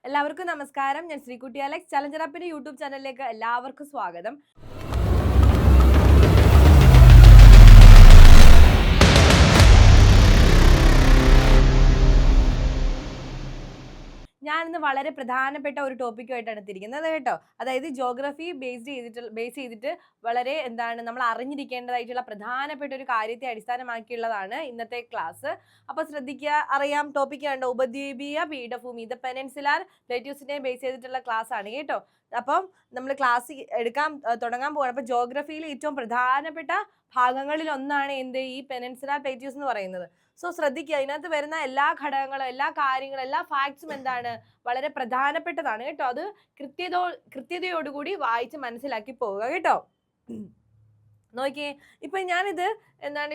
എല്ലാവർക്കും നമസ്കാരം. ഞാൻ ശ്രീകുട്ടി അലക്സ്. ചലഞ്ചർ ആപ്പിന്റെ യൂട്യൂബ് ചാനലിലേക്ക് എല്ലാവർക്കും സ്വാഗതം. ഞാനിന്ന് വളരെ പ്രധാനപ്പെട്ട ഒരു ടോപ്പിക്കുമായിട്ടാണ് എത്തിയിരിക്കുന്നത് കേട്ടോ. അതായത് ജോഗ്രഫി ബേസ് ചെയ്തിട്ട് വളരെ നമ്മൾ അറിഞ്ഞിരിക്കേണ്ടതായിട്ടുള്ള പ്രധാനപ്പെട്ട ഒരു കാര്യത്തെ അടിസ്ഥാനമാക്കിയുള്ളതാണ് ഇന്നത്തെ ക്ലാസ്. അപ്പോൾ ശ്രദ്ധിക്കുക. അറിയാം, ടോപ്പിക് കണ്ടോ, ഉപദ്വീപീയ പീഠഭൂമി, ഇത് പെനിൻസുലാർ പ്ലേറ്റ്യൂസിനെ ബേസ് ചെയ്തിട്ടുള്ള ക്ലാസ് ആണ് കേട്ടോ. അപ്പം നമ്മൾ ക്ലാസ് തുടങ്ങാൻ പോവാണ്. അപ്പോൾ ജോഗ്രഫിയിൽ ഏറ്റവും പ്രധാനപ്പെട്ട ഭാഗങ്ങളിൽ ഒന്നാണ് ഈ പെനിൻസുലാർ പ്ലേറ്റ്യൂസ് എന്ന് പറയുന്നത്. സോ ശ്രദ്ധിക്കുക, ഇതിനകത്ത് വരുന്ന എല്ലാ ഘടകങ്ങളും, എല്ലാ കാര്യങ്ങളും, എല്ലാ ഫാക്ട്സും വളരെ പ്രധാനപ്പെട്ടതാണ് കേട്ടോ. അത് കൃത്യതയോടുകൂടി വായിച്ച് മനസ്സിലാക്കി പോവുക കേട്ടോ. നോക്കിയേ, ഇപ്പൊ ഞാനിത്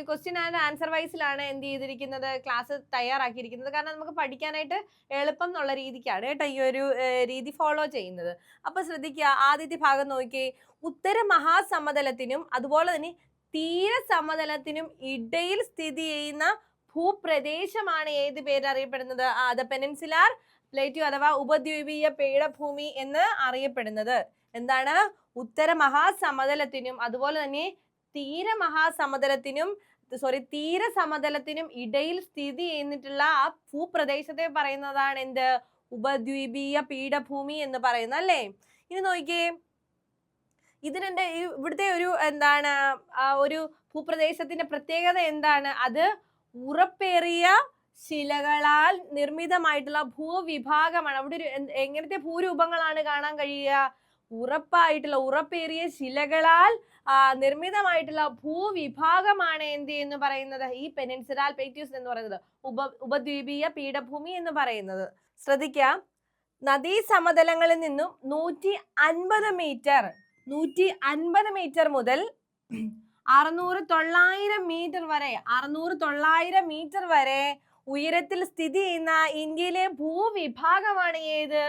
ക്വസ്റ്റ്യൻ ആൻഡ് ആൻസർ വൈസിലാണ് ചെയ്തിരിക്കുന്നത്, ക്ലാസ് തയ്യാറാക്കിയിരിക്കുന്നത്. കാരണം നമുക്ക് പഠിക്കാനായിട്ട് എളുപ്പം എന്നുള്ള രീതിക്കാണ് കേട്ടോ ഈ ഒരു രീതി ഫോളോ ചെയ്യുന്നത്. അപ്പൊ ശ്രദ്ധിക്കുക, ആദ്യത്തെ ഭാഗം നോക്കിയേ. ഉത്തര മഹാസമതലത്തിനും അതുപോലെ തന്നെ തീരസമതലത്തിനും ഇടയിൽ സ്ഥിതി ചെയ്യുന്ന ഭൂപ്രദേശമാണ് ഏത് പേര് അറിയപ്പെടുന്നത്? ദ പെനിൻസുലാർ പ്ലേറ്റ്യൂ അഥവാ ഉപദ്വീപീയ പീഠഭൂമി എന്ന് അറിയപ്പെടുന്നത്. എന്താണ്? ഉത്തര മഹാസമതലത്തിനും അതുപോലെ തന്നെ തീരസമതലത്തിനും ഇടയിൽ സ്ഥിതി ചെയ്യുന്നിട്ടുള്ള ആ ഭൂപ്രദേശത്തെ പറയുന്നതാണ് എന്ത്? ഉപദ്വീപീയ പീഠഭൂമി എന്ന് പറയുന്നത് അല്ലേ? ഇനി നോക്കിയേ, ഇവിടുത്തെ ഒരു ഭൂപ്രദേശത്തിന്റെ പ്രത്യേകത എന്താണ്? അത് ഉറപ്പേറിയ ശിലകളാൽ നിർമ്മിതമായിട്ടുള്ള ഭൂവിഭാഗമാണ്. അവിടെ ഒരു എങ്ങനത്തെ ഭൂരൂപങ്ങളാണ് കാണാൻ കഴിയുക? ഉറപ്പേറിയ ശിലകളാൽ നിർമ്മിതമായിട്ടുള്ള ഭൂവിഭാഗമാണ് എന്ന് പറയുന്നത് ഈ പെനിൻസുലാർ പ്ലേറ്റ്യൂസ് എന്ന് പറയുന്നത്, ഉപദ്വീപീയ പീഠഭൂമി എന്ന് പറയുന്നത്. ശ്രദ്ധിക്കുക, നദീസമതലങ്ങളിൽ നിന്നും 150 മീറ്റർ മുതൽ 600-900 മീറ്റർ വരെ ഉയരത്തിൽ സ്ഥിതി ചെയ്യുന്ന ഇന്ത്യയിലെ ഭൂവിഭാഗമാണ് ഏത്?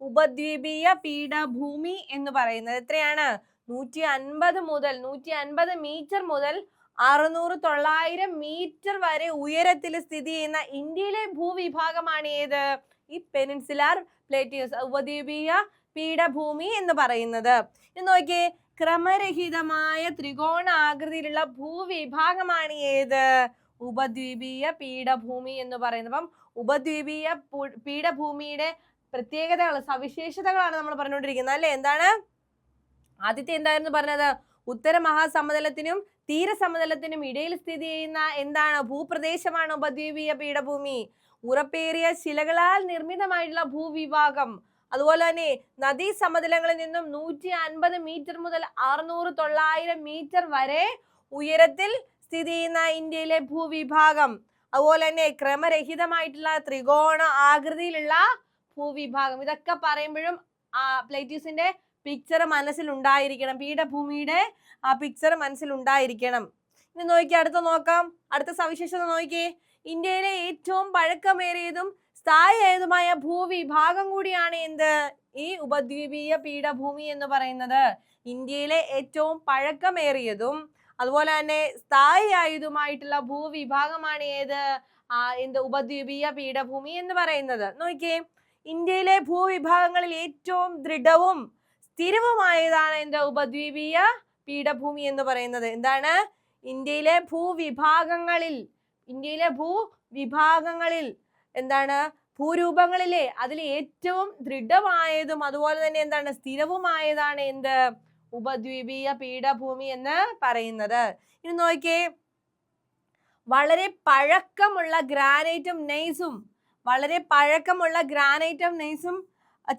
ഉപദ്വീപീയ പീഠഭൂമി എന്ന് പറയുന്നത്. എത്രയാണ്? 150 മീറ്റർ മുതൽ 600-900 മീറ്റർ വരെ ഉയരത്തിൽ സ്ഥിതി ചെയ്യുന്ന ഇന്ത്യയിലെ ഭൂവിഭാഗമാണ് ഏത്? ഈ പെനിൻസുലാർ പ്ലേറ്റ്യൂസ്, ഉപദ്വീപീയ പീഠഭൂമി എന്ന് പറയുന്നത്. ഇത് നോക്കിയേ, ക്രമരഹിതമായ ത്രികോണാകൃതിയിലുള്ള ഭൂവിഭാഗമാണ് ഏത്? ഉപദ്വീപീയ പീഠഭൂമി എന്ന് പറയുന്നത്. അപ്പം ഉപദ്വീപീയ പീഠഭൂമിയുടെ പ്രത്യേകതകൾ, സവിശേഷതകളാണ് നമ്മൾ പറഞ്ഞുകൊണ്ടിരിക്കുന്നത് അല്ലെ? എന്താണ് ആദ്യത്തെ എന്തായിരുന്നു പറഞ്ഞത്? ഉത്തര മഹാസമതലത്തിനും തീരസമതലത്തിനും ഇടയിൽ സ്ഥിതി ചെയ്യുന്ന ഭൂപ്രദേശമാണ് ഉപദ്വീപീയ പീഠഭൂമി. ഉറപ്പേറിയ ശിലകളാൽ നിർമ്മിതമായിട്ടുള്ള ഭൂവിഭാഗം. അതുപോലെ തന്നെ നദീസമതലങ്ങളിൽ നിന്നും 150 മീറ്റർ മുതൽ 600-900 മീറ്റർ വരെ ഉയരത്തിൽ സ്ഥിതി ചെയ്യുന്ന ഇന്ത്യയിലെ ഭൂവിഭാഗം. അതുപോലെ തന്നെ ക്രമരഹിതമായിട്ടുള്ള ത്രികോണ ആകൃതിയിലുള്ള ഭൂവിഭാഗം. ഇതൊക്കെ പറയുമ്പോഴും പ്ലേറ്റ്യൂസിന്റെ പിക്ചർ മനസ്സിലുണ്ടായിരിക്കണം, പീഠഭൂമിയുടെ ആ പിക്ചർ മനസ്സിലുണ്ടായിരിക്കണം. ഇനി നോക്കി, അടുത്ത സവിശേഷത നോക്കിയേ. ഇന്ത്യയിലെ ഏറ്റവും പഴക്കമേറിയതും സ്ഥായിയായതുമായ ഭൂവിഭാഗം കൂടിയാണ് ഈ ഉപദ്വീപീയ പീഠഭൂമി എന്ന് പറയുന്നത്. ഇന്ത്യയിലെ ഏറ്റവും പഴക്കമേറിയതും അതുപോലെ തന്നെ സ്ഥായിയായതുമായിട്ടുള്ള ഭൂവിഭാഗമാണ് ഏത്? ഉപദ്വീപീയ പീഠഭൂമി എന്ന് പറയുന്നത്. നോക്കിയേ, ഇന്ത്യയിലെ ഭൂവിഭാഗങ്ങളിൽ ഏറ്റവും ദൃഢവും സ്ഥിരവുമായതാണ് ഉപദ്വീപീയ പീഠഭൂമി എന്ന് പറയുന്നത്. എന്താണ്? ഇന്ത്യയിലെ ഭൂവിഭാഗങ്ങളിൽ ഭൂരൂപങ്ങളിലെ അതിൽ ഏറ്റവും ദൃഢമായതും അതുപോലെ തന്നെ സ്ഥിരവുമായതാണ് ഉപദ്വീപീയ പീഠഭൂമി എന്ന് പറയുന്നത്. ഇനി നോക്കിയേ, വളരെ പഴക്കമുള്ള ഗ്രാനൈറ്റും നെയ്സും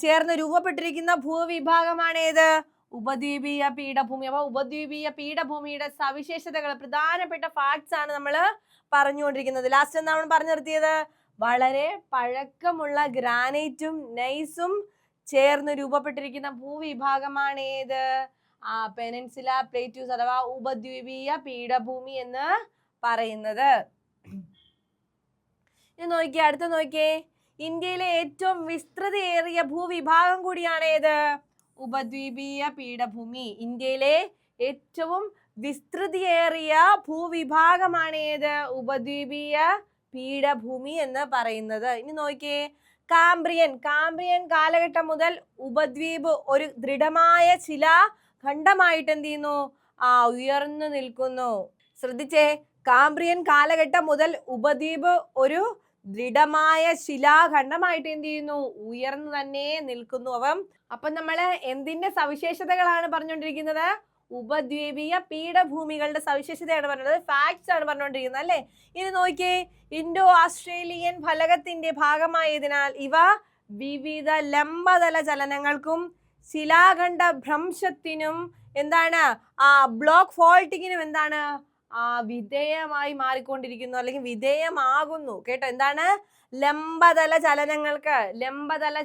ചേർന്ന് രൂപപ്പെട്ടിരിക്കുന്ന ഭൂവിഭാഗമാണ് ഏത്? ഉപദ്വീപീയ പീഠഭൂമി. അപ്പൊ ഉപദ്വീപീയ പീഠഭൂമിയുടെ സവിശേഷതകൾ, പ്രധാനപ്പെട്ട ഫാക്ട്സ് ആണ് നമ്മൾ പറഞ്ഞുകൊണ്ടിരിക്കുന്നത്. ലാസ്റ്റ് എന്താണ് പറഞ്ഞു നിർത്തിയത്? വളരെ പഴക്കമുള്ള ഗ്രാനൈറ്റും നെയ്സും ചേർന്ന് രൂപപ്പെട്ടിരിക്കുന്ന ഭൂവിഭാഗമാണ് ഏത്? പെനിൻസുലാർ പ്ലേറ്റ്യൂസ് അഥവാ ഉപദ്വീപീയ പീഠഭൂമി എന്ന് പറയുന്നത്. അടുത്ത നോക്കിയേ, ഇന്ത്യയിലെ ഏറ്റവും വിസ്തൃതിയേറിയ ഭൂവിഭാഗം കൂടിയാണ് ഏത്? ഉപദ്വീപീയ പീഠഭൂമി. ഇന്ത്യയിലെ ഏറ്റവും വിസ്തൃതിയേറിയ ഭൂവിഭാഗമാണ് ഏത്? ഉപദ്വീപീയ പീഠഭൂമി എന്ന് പറയുന്നത്. ഇനി നോക്കിയേ, കാംബ്രിയൻ കാലഘട്ടം മുതൽ ഉപദ്വീപ് ഒരു ദൃഢമായ ശിലാഖണ്ഡമായിട്ട് എന്ത് ചെയ്യുന്നു? ഉയർന്നു നിൽക്കുന്നു. ശ്രദ്ധിച്ചേ, കാംബ്രിയൻ കാലഘട്ടം മുതൽ ഉപദ്വീപ് ഒരു ദൃഢമായ ശിലാഖണ്ഡമായിട്ട് എന്ത് ചെയ്യുന്നു? ഉയർന്നു തന്നെ നിൽക്കുന്നു. അപ്പൊ നമ്മള് എന്തിന്റെ സവിശേഷതകളാണ് പറഞ്ഞുകൊണ്ടിരിക്കുന്നത്? ഉപദ്വീപീയ പീഠഭൂമികളുടെ സവിശേഷതയാണ് പറഞ്ഞത്, ഫാക്ട്സ് ആണ് പറഞ്ഞുകൊണ്ടിരിക്കുന്നത് അല്ലെ. ഇനി നോക്കിയേ, ഇൻഡോ ഓസ്ട്രേലിയൻ ഫലകത്തിന്റെ ഭാഗമായതിനാൽ ഇവ വിവിധ ലംബതല ചലനങ്ങൾക്കും ശിലാഖണ്ഡ ഭ്രംശത്തിനും എന്താണ് ബ്ലോക്ക് ഫോൾട്ടിങ്ങിനും എന്താണ് വിധേയമായി മാറിക്കൊണ്ടിരിക്കുന്നു, അല്ലെങ്കിൽ വിധേയമാകുന്നു കേട്ടോ. എന്താണ്? ലംബതല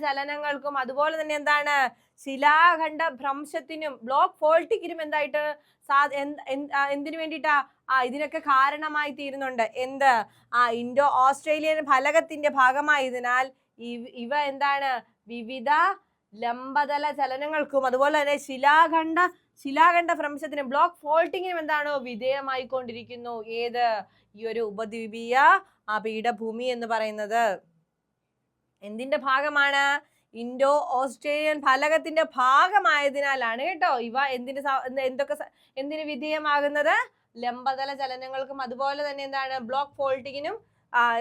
ചലനങ്ങൾക്കും അതുപോലെ തന്നെ എന്താണ് ശിലാഖണ്ഡ ഭ്രംശത്തിനും ബ്ലോക്ക് ഫോൾട്ടിങ്ങിനും എന്തായിട്ട് എന്തിനു വേണ്ടിയിട്ടാ ഇതിനൊക്കെ കാരണമായി തീരുന്നുണ്ട്. എന്ത്? ഇൻഡോ ഓസ്ട്രേലിയൻ ഫലകത്തിന്റെ ഭാഗമായതിനാൽ ഇവ എന്താണ് വിവിധ ലംബതല ചലനങ്ങൾക്കും അതുപോലെ തന്നെ ശിലാഖണ്ഡ ഭ്രംശത്തിനും ബ്ലോക്ക് ഫോൾട്ടിങ്ങിനും എന്താണോ വിധേയമായിക്കൊണ്ടിരിക്കുന്നു. ഏത്? ഈ ഒരു ഉപദ്വീപീയ പീഠഭൂമി എന്ന് പറയുന്നത് എന്തിന്റെ ഭാഗമാണ്? ഇൻഡോ ഓസ്ട്രേലിയൻ ഫലകത്തിന്റെ ഭാഗമായതിനാലാണ് കേട്ടോ ഇവ എന്തിന് വിധേയമാകുന്നത്? ലംബതല ചലനങ്ങൾക്കും അതുപോലെ തന്നെ എന്താണ് ബ്ലോക്ക് ഫോൾട്ടിങ്ങിനും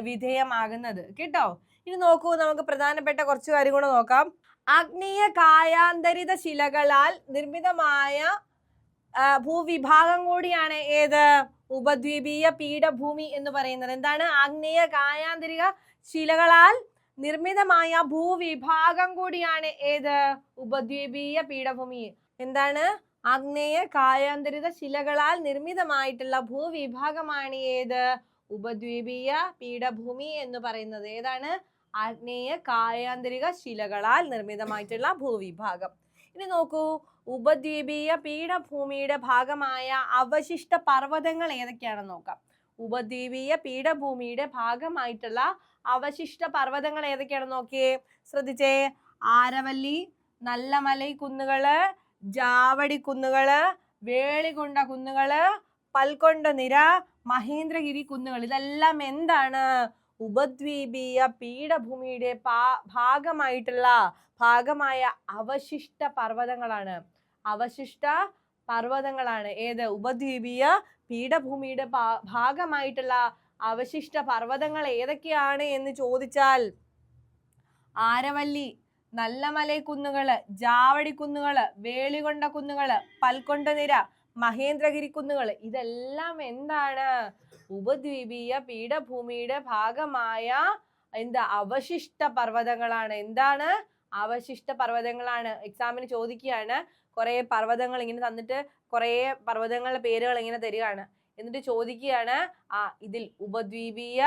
വിധേയമാകുന്നത് കേട്ടോ. ഇനി നോക്കൂ, നമുക്ക് പ്രധാനപ്പെട്ട കുറച്ച് കാര്യം കൂടെ നോക്കാം. ആഗ്നേയ കായാന്തരിത ശിലകളാൽ നിർമ്മിതമായ ഭൂവിഭാഗം കൂടിയാണ് ഏത്? ഉപദ്വീപീയ പീഠഭൂമി എന്ന് പറയുന്നത്. എന്താണ്? ആഗ്നേയ കായാന്തരിക ശിലകളാൽ നിർമ്മിതമായ ഭൂവിഭാഗം കൂടിയാണ് ഏത്? ഉപദ്വീപീയ പീഠഭൂമി. എന്താണ്? ആഗ്നേയ കായാന്തരിത ശിലകളാൽ നിർമ്മിതമായിട്ടുള്ള ഭൂവിഭാഗമാണ് ഏത്? ഉപദ്വീപീയ പീഠഭൂമി എന്ന് പറയുന്നത്. ഏതാണ്? ആഗ്നേയ കായാന്തരിക ശിലകളാൽ നിർമ്മിതമായിട്ടുള്ള ഭൂവിഭാഗം. ഇനി നോക്കൂ, ഉപദ്വീപീയ പീഠഭൂമിയുടെ ഭാഗമായ അവശിഷ്ട പർവ്വതങ്ങൾ ഏതൊക്കെയാണെന്ന് നോക്കാം. ഉപദ്വീപീയ പീഠഭൂമിയുടെ ഭാഗമായിട്ടുള്ള അവശിഷ്ട പർവ്വതങ്ങൾ ഏതൊക്കെയാണെന്ന് നോക്കിയേ, ശ്രദ്ധിച്ചേ. ആരവല്ലി, നല്ലമലൈ കുന്നുകള്, ജാവടി കുന്നുകള്, വേളികൊണ്ട കുന്നുകള്, പൽക്കൊണ്ട നിര, മഹേന്ദ്രഗിരി കുന്നുകൾ, ഇതെല്ലാം എന്താണ്? ഉപദ്വീപീയ പീഠഭൂമിയുടെ ഭാഗമായ അവശിഷ്ട പർവ്വതങ്ങളാണ്. ഏത്? ഉപദ്വീപീയ പീഠഭൂമിയുടെ ഭാഗമായിട്ടുള്ള അവശിഷ്ട പർവ്വതങ്ങൾ ഏതൊക്കെയാണ് എന്ന് ചോദിച്ചാൽ ആരവല്ലി, നല്ലമലൈ കുന്നുകള്, ജാവടി കുന്നുകള്, വേളികൊണ്ട കുന്നുകള്, പൽക്കൊണ്ട നിര, മഹേന്ദ്രഗിരി കുന്നുകൾ, ഇതെല്ലാം എന്താണ്? ഉപദ്വീപീയ പീഠഭൂമിയുടെ ഭാഗമായ അവശിഷ്ട പർവ്വതങ്ങളാണ്. എന്താണ്? അവശിഷ്ട പർവ്വതങ്ങളാണ്. എക്സാമിന് ചോദിക്കുകയാണ്, കുറെ പർവ്വതങ്ങൾ ഇങ്ങനെ തന്നിട്ട് കുറെ പർവ്വതങ്ങളുടെ പേരുകൾ ഇങ്ങനെ തരികയാണ്. എന്നിട്ട് ചോദിക്കുകയാണ് ഇതിൽ ഉപദ്വീപീയ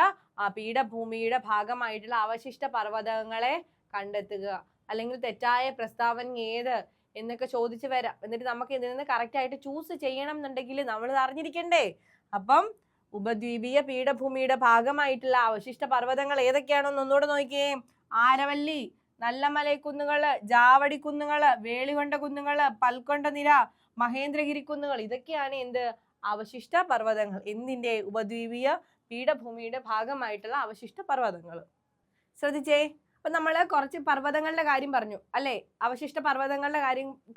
പീഠഭൂമിയുടെ ഭാഗമായിട്ടുള്ള അവശിഷ്ട പർവ്വതങ്ങളെ കണ്ടെത്തുക, അല്ലെങ്കിൽ തെറ്റായ പ്രസ്താവന ഏത് എന്നൊക്കെ ചോദിച്ചു വരാം. എന്നിട്ട് നമുക്ക് ഇതിൽ നിന്ന് കറക്റ്റ് ആയിട്ട് ചൂസ് ചെയ്യണം എന്നുണ്ടെങ്കിൽ നമ്മൾ അറിഞ്ഞിരിക്കണ്ടേ. അപ്പം ഉപദ്വീപീയ പീഠഭൂമിയുടെ ഭാഗമായിട്ടുള്ള അവശിഷ്ട പർവ്വതങ്ങൾ ഏതൊക്കെയാണെന്ന് ഒന്നുകൂടെ നോക്കിയേ. ആരവല്ലി, നല്ലമലൈ കുന്നുകള്, ജാവടി കുന്നുകള്, വേളികൊണ്ട കുന്നുകള്, പൽക്കൊണ്ട നിര, മഹേന്ദ്രഗിരി കുന്നുകൾ, ഇതൊക്കെയാണ് എന്ത്? അവശിഷ്ട പർവ്വതങ്ങൾ. എന്തിന്റെ? ഉപദ്വീപീയ പീഠഭൂമിയുടെ ഭാഗമായിട്ടുള്ള അവശിഷ്ട പർവ്വതങ്ങൾ. ശ്രദ്ധിച്ചേ, അപ്പൊ നമ്മള് കുറച്ച് പർവ്വതങ്ങളുടെ കാര്യം പറഞ്ഞു അല്ലെ, അവശിഷ്ട പർവ്വതങ്ങളുടെ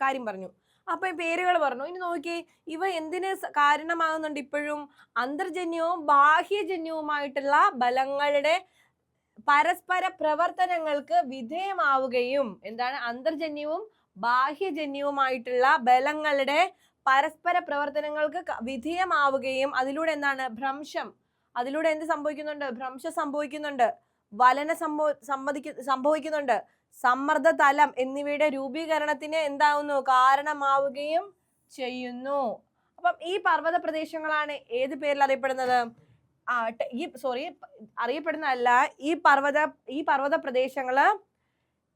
കാര്യം പറഞ്ഞു. അപ്പൊ ഈ പേരുകൾ പറഞ്ഞു. ഇനി നോക്കിയേ, ഇവ എന്തിന് കാരണമാകുന്നുണ്ട്? ഇപ്പോഴും അന്തർജന്യവും ബാഹ്യജന്യവുമായിട്ടുള്ള ബലങ്ങളുടെ പരസ്പര പ്രവർത്തനങ്ങൾക്ക് വിധേയമാവുകയും, എന്താണ്? അന്തർജന്യവും ബാഹ്യജന്യവുമായിട്ടുള്ള ബലങ്ങളുടെ പരസ്പര പ്രവർത്തനങ്ങൾക്ക് വിധേയമാവുകയും അതിലൂടെ എന്താണ്? അതിലൂടെ എന്ത് സംഭവിക്കുന്നുണ്ട്? ഭ്രംശം സംഭവിക്കുന്നുണ്ട്, വലന സംഭവിക്കുന്നുണ്ട്, സമ്മർദ്ദ തലം എന്നിവയുടെ രൂപീകരണത്തിന് എന്താവുന്നു? കാരണമാവുകയും ചെയ്യുന്നു. അപ്പം ഈ പർവ്വത പ്രദേശങ്ങളാണ് ഏത് പേരിൽ അറിയപ്പെടുന്നത്? അറിയപ്പെടുന്നതല്ല, ഈ പർവ്വത പ്രദേശങ്ങള്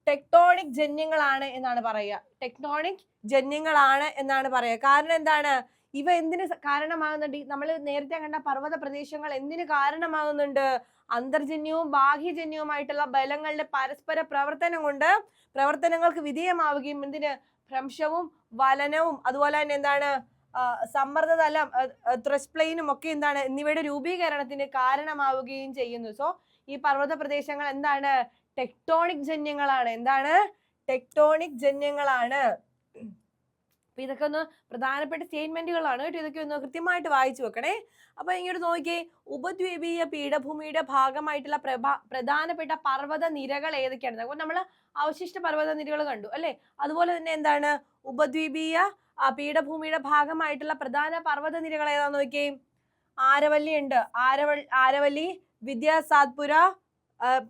ടെക്ടോണിക് ജന്യങ്ങളാണ് എന്നാണ് പറയുക. ടെക്ടോണിക് ജന്യങ്ങളാണ് എന്നാണ് പറയുക. കാരണം എന്താണ്? ഇവ എന്തിന് കാരണമാകുന്നുണ്ട്? നമ്മൾ നേരത്തെ കണ്ട പർവ്വത പ്രദേശങ്ങൾ എന്തിന് കാരണമാകുന്നുണ്ട്? അന്തർജന്യവും ബാഹ്യജന്യവുമായിട്ടുള്ള ബലങ്ങളുടെ പരസ്പര പ്രവർത്തനങ്ങൾക്ക് വിധേയമാവുകയും എന്തിന്? ഭ്രംശവും വലനവും അതുപോലെ തന്നെ എന്താണ്? സമ്മർദ്ദതലം, ത്രസ്റ്റ് പ്ലെയിനും ഒക്കെ എന്താണ്? എന്നിവയുടെ രൂപീകരണത്തിന് കാരണമാവുകയും ചെയ്യുന്നു. സോ ഈ പർവ്വത പ്രദേശങ്ങൾ എന്താണ്? ടെക്ടോണിക് ജന്യങ്ങളാണ്. എന്താണ്? ടെക്ടോണിക് ജന്യങ്ങളാണ്. അപ്പൊ ഇതൊക്കെ ഒന്ന് പ്രധാനപ്പെട്ട സ്റ്റേറ്റ്മെന്റുകളാണ് കേട്ടോ. ഇതൊക്കെ ഒന്ന് കൃത്യമായിട്ട് വായിച്ചു വെക്കണേ. അപ്പൊ ഇങ്ങോട്ട് നോക്കിയേ, ഉപദ്വീപീയ പീഠഭൂമിയുടെ ഭാഗമായിട്ടുള്ള പ്രധാനപ്പെട്ട പർവ്വത നിരകൾ ഏതൊക്കെയാണ്? അപ്പോൾ നമ്മൾ അവശിഷ്ട പർവ്വത നിരകൾ കണ്ടു അല്ലെ. അതുപോലെ തന്നെ എന്താണ് ഉപദ്വീപീയ പീഠഭൂമിയുടെ ഭാഗമായിട്ടുള്ള പ്രധാന പർവ്വത നിരകൾ ഏതാന്ന് നോക്കിയേ. ആരവല്ലി ഉണ്ട്, ആരവല്ലി, വിദ്യാസാത്പുര,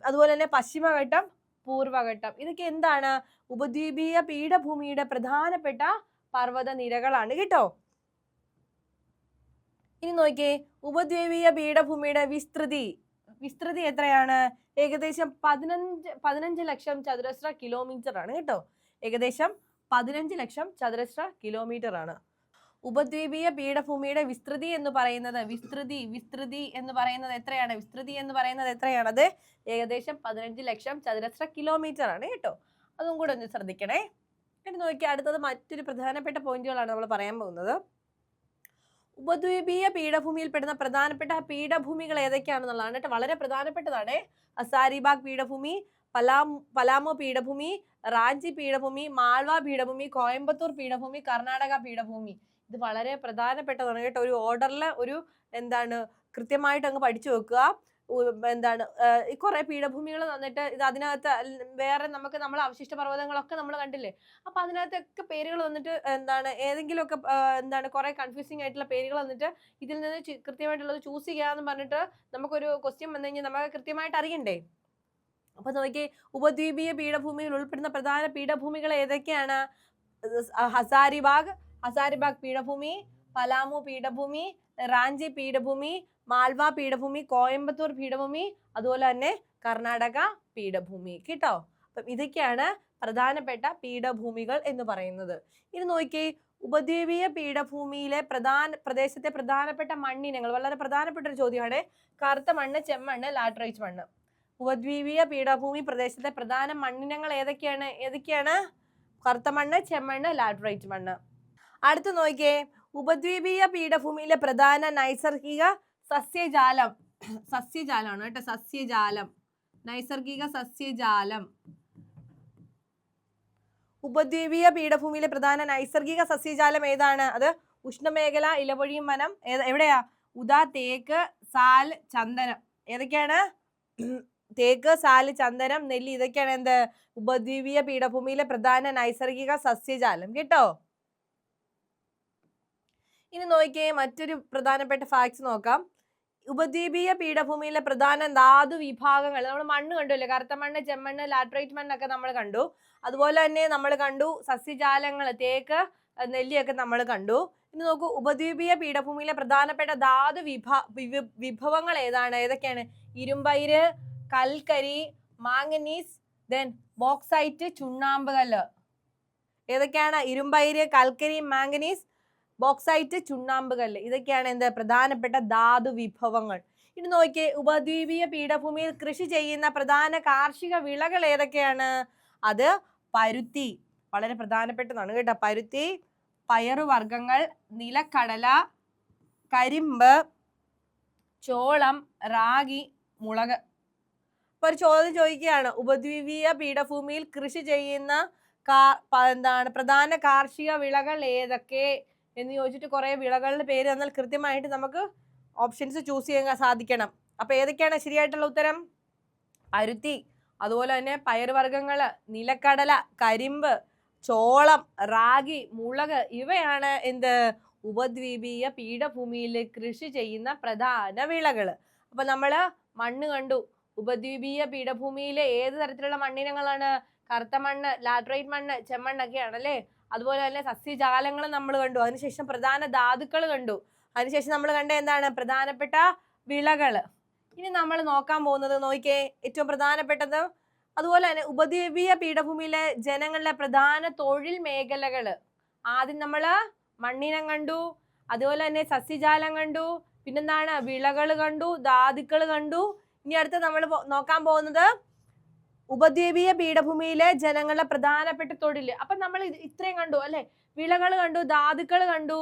അതുപോലെ തന്നെ പശ്ചിമഘട്ടം, പൂർവഘട്ടം. ഇതൊക്കെ എന്താണ്? ഉപദ്വീപീയ പീഠഭൂമിയുടെ പ്രധാനപ്പെട്ട പർവ്വത നിരകളാണ് കേട്ടോ. ഇനി നോക്കിയേ, ഉപദ്വീപീയ പീഠഭൂമിയുടെ വിസ്തൃതി എത്രയാണ്? ഏകദേശം 15 ലക്ഷം ചതുരശ്ര കിലോമീറ്റർ ആണ് കേട്ടോ. ഏകദേശം 15 ലക്ഷം ചതുരശ്ര കിലോമീറ്റർ ആണ് ഉപദ്വീപീയ പീഠഭൂമിയുടെ വിസ്തൃതി എന്ന് പറയുന്നത്. വിസ്തൃതി എന്ന് പറയുന്നത് എത്രയാണ്? അത് ഏകദേശം 15 ലക്ഷം ചതുരശ്ര കിലോമീറ്റർ ആണ് കേട്ടോ. അതും കൂടെ ഒന്ന് ശ്രദ്ധിക്കണേ. ഇനി നോക്കി, അടുത്തത് മറ്റൊരു പ്രധാനപ്പെട്ട പോയിന്റുകളാണ് നമ്മൾ പറയാൻ പോകുന്നത്. ഉപദ്വീപീയ പീഠഭൂമിയിൽ പെടുന്ന പ്രധാനപ്പെട്ട പീഠഭൂമികൾ ഏതൊക്കെയാണെന്നുള്ളതാണ് കേട്ടോ. വളരെ പ്രധാനപ്പെട്ടതാണ്. ഹസാരിബാഗ് പീഠഭൂമി, പലാമു പീഠഭൂമി, റാഞ്ചി പീഠഭൂമി, മാൾവ പീഠഭൂമി, കോയമ്പത്തൂർ പീഠഭൂമി, കർണാടക പീഠഭൂമി. ഇത് വളരെ പ്രധാനപ്പെട്ടതാണ് കേട്ടോ. ഒരു ഓർഡറിൽ കൃത്യമായിട്ട് അങ്ങ് പഠിച്ചു വെക്കുക. കുറെ പീഠഭൂമികൾ തന്നിട്ട് ഇത് അതിനകത്ത് വേറെ നമ്മൾ അവശിഷ്ട പർവ്വതങ്ങളൊക്കെ നമ്മൾ കണ്ടില്ലേ. അപ്പൊ അതിനകത്തൊക്കെ പേരുകൾ വന്നിട്ട് ഏതെങ്കിലുമൊക്കെ കുറെ കൺഫ്യൂസിങ് ആയിട്ടുള്ള പേരുകൾ വന്നിട്ട് ഇതിൽ നിന്ന് കൃത്യമായിട്ടുള്ളത് ചൂസ് ചെയ്യാന്ന് പറഞ്ഞിട്ട് നമുക്കൊരു ക്വസ്റ്റ്യൻ വന്നു കഴിഞ്ഞാൽ നമുക്ക് കൃത്യമായിട്ട് അറിയണ്ടേ. അപ്പൊ നോക്കി, ഉപദ്വീപീയ പീഠഭൂമിയിൽ ഉൾപ്പെടുന്ന പ്രധാന പീഠഭൂമികൾ ഏതൊക്കെയാണ്? ഹസാരിബാഗ് പീഠഭൂമി, പലാമു പീഠഭൂമി, റാഞ്ചി പീഠഭൂമി, മാൾവ പീഠഭൂമി, കോയമ്പത്തൂർ പീഠഭൂമി, അതുപോലെ തന്നെ കർണാടക പീഠഭൂമി കേട്ടോ. അപ്പം ഇതൊക്കെയാണ് പ്രധാനപ്പെട്ട പീഠഭൂമികൾ എന്ന് പറയുന്നത്. ഇനി നോക്കി, ഉപദ്വീപീയ പീഠഭൂമിയിലെ പ്രദേശത്തെ പ്രധാനപ്പെട്ട മണ്ണിനങ്ങൾ. വളരെ പ്രധാനപ്പെട്ട ഒരു ചോദ്യമാണ്. കറുത്ത മണ്ണ്, ചെമ്മണ്ണ്, ലാറ്ററൈറ്റ് മണ്ണ്. ഉപദ്വീപീയ പീഠഭൂമി പ്രദേശത്തെ പ്രധാന മണ്ണിനങ്ങൾ ഏതൊക്കെയാണ്? കറുത്ത മണ്ണ്, ചെമ്മണ്ണ്, ലാറ്ററൈറ്റ് മണ്ണ്. അടുത്ത് നോക്കിയേ, ഉപദ്വീപീയ പീഠഭൂമിയിലെ പ്രധാന നൈസർഗിക സസ്യജാലമാണ് കേട്ടോ. നൈസർഗിക സസ്യജാലം. ഉപദ്വീപീയ പീഠഭൂമിയിലെ പ്രധാന നൈസർഗിക സസ്യജാലം ഏതാണ്? അത് ഉഷ്ണമേഖല ഇലപൊഴിയും വനം. എവിടെയാ? ഉദാ, തേക്ക്, സാൽ, ചന്ദനം. ഏതൊക്കെയാണ്? തേക്ക്, സാല്, ചന്ദനം, നെല്ലി. ഇതൊക്കെയാണ് ഉപദ്വീപീയ പീഠഭൂമിയിലെ പ്രധാന നൈസർഗിക സസ്യജാലം കേട്ടോ. ഇനി നോക്കിയേ, മറ്റൊരു പ്രധാനപ്പെട്ട ഫാക്ട്സ് നോക്കാം. ഉപദ്വീപീയ പീഠഭൂമിയിലെ പ്രധാന ധാതു വിഭാഗങ്ങൾ. നമ്മൾ മണ്ണ് കണ്ടുല്ലേ, കറുത്ത മണ്ണ്, ചെമ്മണ്ണ്, ലാറ്ററൈറ്റ് മണ്ണൊക്കെ നമ്മൾ കണ്ടു. അതുപോലെ തന്നെ നമ്മൾ കണ്ടു സസ്യജാലങ്ങൾ, തേക്ക്, നെല്ലിയൊക്കെ നമ്മൾ കണ്ടു. ഇനി നോക്കൂ, ഉപദ്വീപീയ പീഠഭൂമിയിലെ പ്രധാനപ്പെട്ട ധാതു വിഭവങ്ങൾ ഏതൊക്കെയാണ്? ഇരുമ്പയിര്, കൽക്കരി, മാംഗനീസ്, ദെൻ ബോക്സൈറ്റ്, ചുണ്ണാമ്പുകല്ല്. ഏതൊക്കെയാണ്? ഇരുമ്പയിര്, കൽക്കരി, മാംഗനീസ്, ബോക്സൈറ്റ്, ചുണ്ണാമ്പുകല്ല്. ഇതൊക്കെയാണ് പ്രധാനപ്പെട്ട ധാതു വിഭവങ്ങൾ. ഇനി നോക്കിയേ, ഉപദ്വീപീയ പീഠഭൂമിയിൽ കൃഷി ചെയ്യുന്ന പ്രധാന കാർഷിക വിളകൾ ഏതൊക്കെയാണ്? അത് പരുത്തി. വളരെ പ്രധാനപ്പെട്ടതാണ് കേട്ടോ. പരുത്തി, പയറുവർഗ്ഗങ്ങൾ, നിലക്കടല, കരിമ്പ്, ചോളം, റാഗി, മുളക്. ഇപ്പൊ ഒരു ചോദ്യം ചോദിക്കുകയാണ്, ഉപദ്വീപീയ പീഠഭൂമിയിൽ കൃഷി ചെയ്യുന്ന പ്രധാന കാർഷിക വിളകൾ ഏതൊക്കെ എന്ന് ചോദിച്ചിട്ട് കുറെ വിളകളുടെ പേര് തന്നാൽ കൃത്യമായിട്ട് നമുക്ക് ഓപ്ഷൻസ് ചൂസ് ചെയ്യാൻ സാധിക്കണം. അപ്പൊ ഏതൊക്കെയാണ് ശരിയായിട്ടുള്ള ഉത്തരം? പരുത്തി, അതുപോലെ തന്നെ പയറുവർഗ്ഗങ്ങള്, നിലക്കടല, കരിമ്പ്, ചോളം, റാഗി, മുളക്. ഇവയാണ് ഉപദ്വീപീയ പീഠഭൂമിയിൽ കൃഷി ചെയ്യുന്ന പ്രധാന വിളകൾ. അപ്പൊ നമ്മള് മണ്ണ് കണ്ടു. ഉപദ്വീപീയ പീഠഭൂമിയിലെ ഏത് തരത്തിലുള്ള മണ്ണിനങ്ങളാണ്? കറുത്ത മണ്ണ്, ലാറ്ററൈറ്റ് മണ്ണ്, ചെമ്മണ്ണൊക്കെയാണ് അല്ലേ. അതുപോലെ തന്നെ സസ്യജാലങ്ങൾ നമ്മൾ കണ്ടു. അതിനുശേഷം പ്രധാന ധാതുക്കൾ കണ്ടു. അതിനുശേഷം നമ്മൾ കണ്ട എന്താണ്? പ്രധാനപ്പെട്ട വിളകള്. ഇനി നമ്മൾ നോക്കാൻ പോകുന്നത് നോക്കിയേ, ഏറ്റവും പ്രധാനപ്പെട്ടത്. അതുപോലെ തന്നെ ഉപദ്വീപീയ പീഠഭൂമിയിലെ ജനങ്ങളുടെ പ്രധാന തൊഴിൽ മേഖലകള്. ആദ്യം നമ്മള് മണ്ണിനം കണ്ടു, അതുപോലെ തന്നെ സസ്യജാലം കണ്ടു, പിന്നെന്താണ്? വിളകൾ കണ്ടു, ധാതുക്കൾ കണ്ടു. ഇനി അടുത്ത് നമ്മൾ നോക്കാൻ പോകുന്നത് ഉപദ്വീപീയ പീഠഭൂമിയിലെ ജനങ്ങളുടെ പ്രധാനപ്പെട്ട തൊഴിൽ. അപ്പൊ നമ്മൾ ഇത്രയും കണ്ടു അല്ലെ. വിളകൾ കണ്ടു, ധാതുക്കൾ കണ്ടു,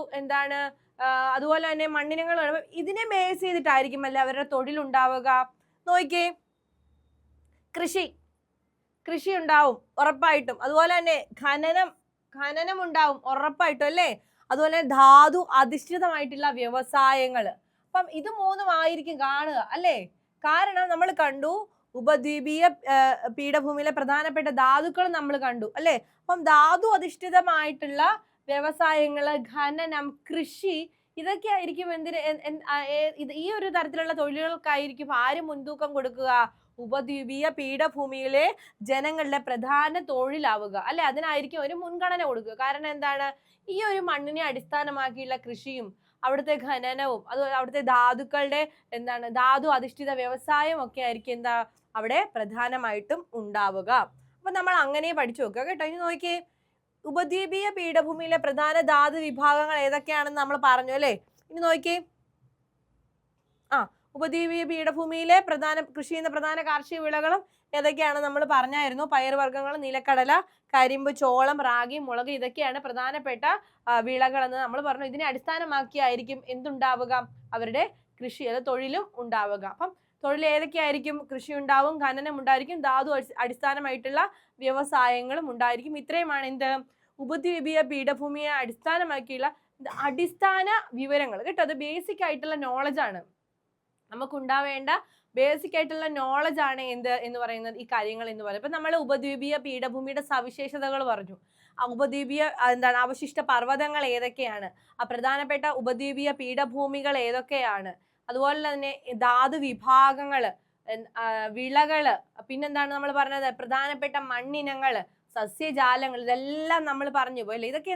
അതുപോലെ തന്നെ മണ്ണിനങ്ങൾ. ഇതിനെ ബേസ് ചെയ്തിട്ടായിരിക്കും അല്ലെ അവരുടെ തൊഴിൽ ഉണ്ടാവുക. നോക്കിയേ, കൃഷി. കൃഷി ഉണ്ടാവും ഉറപ്പായിട്ടും. അതുപോലെ തന്നെ ഖനനം ഉണ്ടാവും ഉറപ്പായിട്ടും അല്ലേ? അതുപോലെ ധാതു അധിഷ്ഠിതമായിട്ടുള്ള വ്യവസായങ്ങൾ. അപ്പം ഇത് മൂന്നും ആയിരിക്കും കാണുക അല്ലേ? കാരണം നമ്മൾ കണ്ടു ഉപദ്വീപീയ പീഠഭൂമിയിലെ പ്രധാനപ്പെട്ട ധാതുക്കൾ നമ്മൾ കണ്ടു അല്ലേ? അപ്പം ധാതു അധിഷ്ഠിതമായിട്ടുള്ള വ്യവസായങ്ങള്, ഖനനം, കൃഷി ഇതൊക്കെ ആയിരിക്കും ഈ ഒരു തരത്തിലുള്ള തൊഴിലുകൾക്കായിരിക്കും ആര് മുൻതൂക്കം കൊടുക്കുക? ഉപദ്വീപീയ പീഠഭൂമിയിലെ ജനങ്ങളുടെ പ്രധാന തൊഴിലാവുക അല്ലെ? അതിനായിരിക്കും ഒരു മുൻഗണന കൊടുക്കുക. കാരണം എന്താണ്? ഈ ഒരു മണ്ണിനെ അടിസ്ഥാനമാക്കിയുള്ള കൃഷിയും അവിടുത്തെ ഖനനവും അവിടുത്തെ ധാതുക്കളുടെ ധാതു അധിഷ്ഠിത വ്യവസായം ഒക്കെ ആയിരിക്കും അവിടെ പ്രധാനമായിട്ടും ഉണ്ടാവുക. അപ്പൊ നമ്മൾ അങ്ങനെ പഠിച്ചു വെക്കുക കേട്ടോ. ഇനി നോക്കിയേ, ഉപദ്വീപീയ പീഠഭൂമിയിലെ പ്രധാന ധാതു വിഭാഗങ്ങൾ ഏതൊക്കെയാണെന്ന് നമ്മൾ പറഞ്ഞു അല്ലേ? ഇനി നോക്കിയേ, ഉപദ്വീപീയ പീഠഭൂമിയിലെ കൃഷി ചെയ്യുന്ന പ്രധാന കാർഷിക വിളകളും ഏതൊക്കെയാണെന്ന് നമ്മൾ പറഞ്ഞായിരുന്നു. പയറുവർഗ്ഗങ്ങൾ, നിലക്കടല, കരിമ്പ്, ചോളം, റാഗി, മുളക് ഇതൊക്കെയാണ് പ്രധാനപ്പെട്ട വിളകൾ എന്ന് നമ്മൾ പറഞ്ഞു. ഇതിനെ അടിസ്ഥാനമാക്കിയായിരിക്കും എന്തുണ്ടാവുക? അവരുടെ കൃഷി തൊഴിലും ഉണ്ടാവുക. അപ്പം തൊഴിൽ ഏതൊക്കെയായിരിക്കും? കൃഷി ഉണ്ടാവും, ഖനനം ഉണ്ടായിരിക്കും, ധാതു അടിസ്ഥാനമായിട്ടുള്ള വ്യവസായങ്ങളും ഉണ്ടായിരിക്കും. ഇത്രയുമാണ് ഉപദ്വീപീയ പീഠഭൂമിയെ അടിസ്ഥാനമാക്കിയുള്ള അടിസ്ഥാന വിവരങ്ങൾ കേട്ടോ. അത് ബേസിക് ആയിട്ടുള്ള നോളജ് ആണ്, നമുക്കുണ്ടാവേണ്ട ബേസിക് ആയിട്ടുള്ള നോളജ് ആണ് എന്ന് പറയുന്നത് ഈ കാര്യങ്ങൾ എന്ന് പറയുന്നത്. ഇപ്പൊ നമ്മൾ ഉപദ്വീപീയ പീഠഭൂമിയുടെ സവിശേഷതകൾ പറഞ്ഞു. ഉപദ്വീപീയ അവശിഷ്ട പർവ്വതങ്ങൾ ഏതൊക്കെയാണ്, പ്രധാനപ്പെട്ട ഉപദ്വീപീയ പീഠഭൂമികൾ ഏതൊക്കെയാണ്, അതുപോലെ തന്നെ ധാതു വിഭാഗങ്ങള്, വിളകള്, പിന്നെന്താണ് നമ്മൾ പറഞ്ഞത്, പ്രധാനപ്പെട്ട മണ്ണിനങ്ങള്, സസ്യജാലങ്ങൾ, ഇതെല്ലാം നമ്മൾ പറഞ്ഞു പോയി അല്ലേ? ഇതൊക്കെ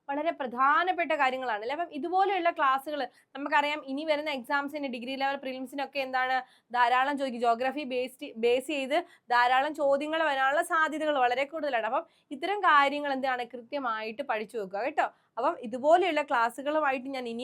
വളരെ പ്രധാനപ്പെട്ട കാര്യങ്ങളാണ് അല്ലെ? അപ്പം ഇതുപോലെയുള്ള ക്ലാസ്സുകൾ നമുക്കറിയാം ഇനി വരുന്ന എക്സാംസിന്, ഡിഗ്രി ലെവൽ പ്രിലിംസിനൊക്കെ ധാരാളം ചോദിക്കും. ജോഗ്രഫി ബേസ് ചെയ്ത് ധാരാളം ചോദ്യങ്ങൾ വരാനുള്ള സാധ്യതകൾ വളരെ കൂടുതലാണ്. അപ്പം ഇത്തരം കാര്യങ്ങൾ കൃത്യമായിട്ട് പഠിച്ചു വെക്കുക കേട്ടോ. അപ്പം ഇതുപോലെയുള്ള ക്ലാസ്സുകളുമായിട്ട് ഞാൻ ഇനിയും